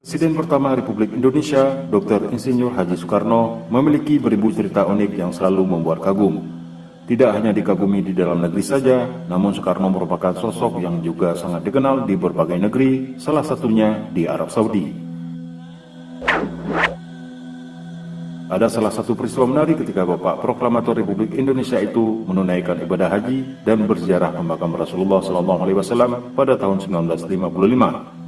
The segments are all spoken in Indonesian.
Presiden pertama Republik Indonesia, Dr. Insinyur Haji Soekarno, memiliki beribu cerita unik yang selalu membuat kagum. Tidak hanya dikagumi di dalam negeri saja, namun Soekarno merupakan sosok yang juga sangat dikenal di berbagai negeri, salah satunya di Arab Saudi. Ada salah satu peristiwa menarik ketika Bapak Proklamator Republik Indonesia itu menunaikan ibadah haji dan berziarah ke makam Rasulullah SAW pada tahun 1955.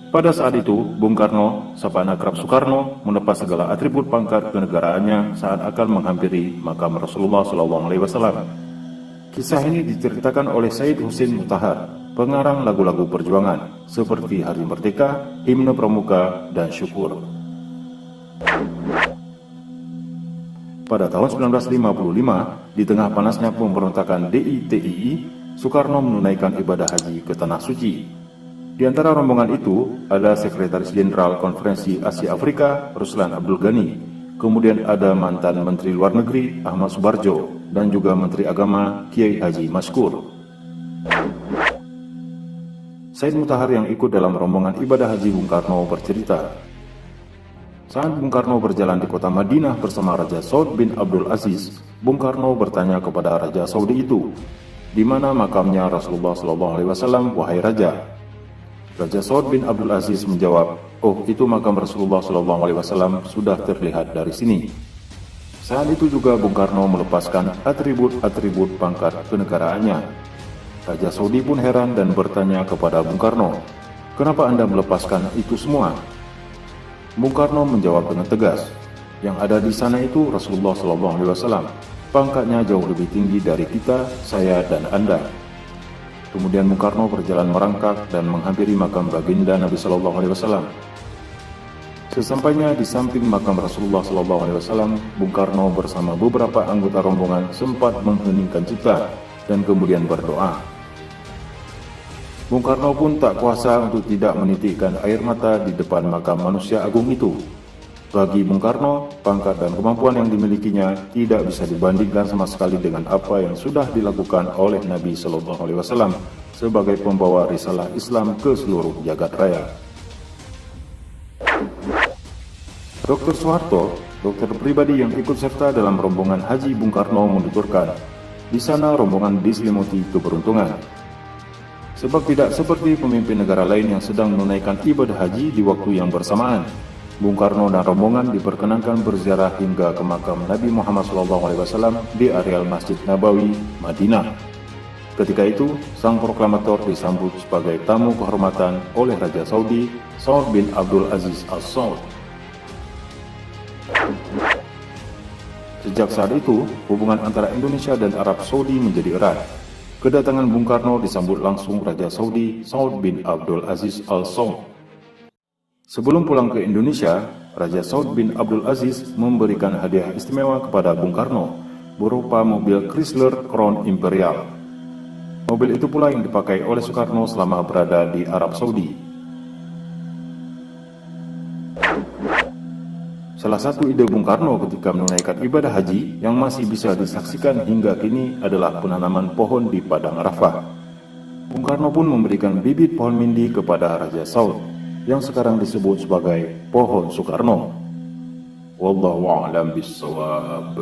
Pada saat itu, Bung Karno, sapaan akrab Soekarno, melepas segala atribut pangkat kenegaraannya saat akan menghampiri makam Rasulullah SAW. Kisah ini diceritakan oleh Said Husin Mutahar, pengarang lagu-lagu perjuangan seperti Hari Merdeka, Himne Pramuka, dan Syukur. Pada tahun 1955, di tengah panasnya pemberontakan DITII, Soekarno menunaikan ibadah haji ke Tanah Suci. Di antara rombongan itu ada Sekretaris Jenderal Konferensi Asia Afrika Ruslan Abdul Ghani, kemudian ada mantan Menteri Luar Negeri Ahmad Subarjo, dan juga Menteri Agama Kiai Haji Maskur. Said Mutahar yang ikut dalam rombongan ibadah haji Bung Karno bercerita, saat Bung Karno berjalan di kota Madinah bersama Raja Saud bin Abdul Aziz, Bung Karno bertanya kepada Raja Saudi itu, "Di mana makamnya Rasulullah SAW, wahai Raja?" Raja Saud bin Abdul Aziz menjawab, "Oh, itu makam Rasulullah SAW sudah terlihat dari sini." Saat itu juga Bung Karno melepaskan atribut-atribut pangkat kenegaraannya. Raja Saudi pun heran dan bertanya kepada Bung Karno, "Kenapa Anda melepaskan itu semua?" Bung Karno menjawab dengan tegas, "Yang ada di sana itu Rasulullah SAW. Pangkatnya jauh lebih tinggi dari kita, saya dan Anda." Kemudian Bung Karno berjalan merangkak dan menghampiri makam baginda Nabi SAW. Sesampainya di samping makam Rasulullah SAW, Bung Karno bersama beberapa anggota rombongan sempat mengheningkan cipta dan kemudian berdoa. Bung Karno pun tak kuasa untuk tidak menitikkan air mata di depan makam manusia agung itu. Bagi Bung Karno, pangkat dan kemampuan yang dimilikinya tidak bisa dibandingkan sama sekali dengan apa yang sudah dilakukan oleh Nabi SAW sebagai pembawa risalah Islam ke seluruh jagat raya. Dr. Soeharto, dokter pribadi yang ikut serta dalam rombongan haji Bung Karno, menuturkan, di sana rombongan diselimuti keberuntungan. Sebab tidak seperti pemimpin negara lain yang sedang menunaikan ibadah haji di waktu yang bersamaan, Bung Karno dan rombongan diperkenankan berziarah hingga ke makam Nabi Muhammad SAW di areal Masjid Nabawi, Madinah. Ketika itu, sang proklamator disambut sebagai tamu kehormatan oleh Raja Saudi, Saud bin Abdul Aziz Al Saud. Sejak saat itu, hubungan antara Indonesia dan Arab Saudi menjadi erat. Kedatangan Bung Karno disambut langsung Raja Saudi, Saud bin Abdul Aziz Al Saud. Sebelum pulang ke Indonesia, Raja Saud bin Abdul Aziz memberikan hadiah istimewa kepada Bung Karno berupa mobil Chrysler Crown Imperial. Mobil itu pula yang dipakai oleh Soekarno selama berada di Arab Saudi. Salah satu ide Bung Karno ketika menunaikan ibadah haji yang masih bisa disaksikan hingga kini adalah penanaman pohon di Padang Arafah. Bung Karno pun memberikan bibit pohon mindi kepada Raja Saud, yang sekarang disebut sebagai Pohon Soekarno. Wallahu a'lam bishawab.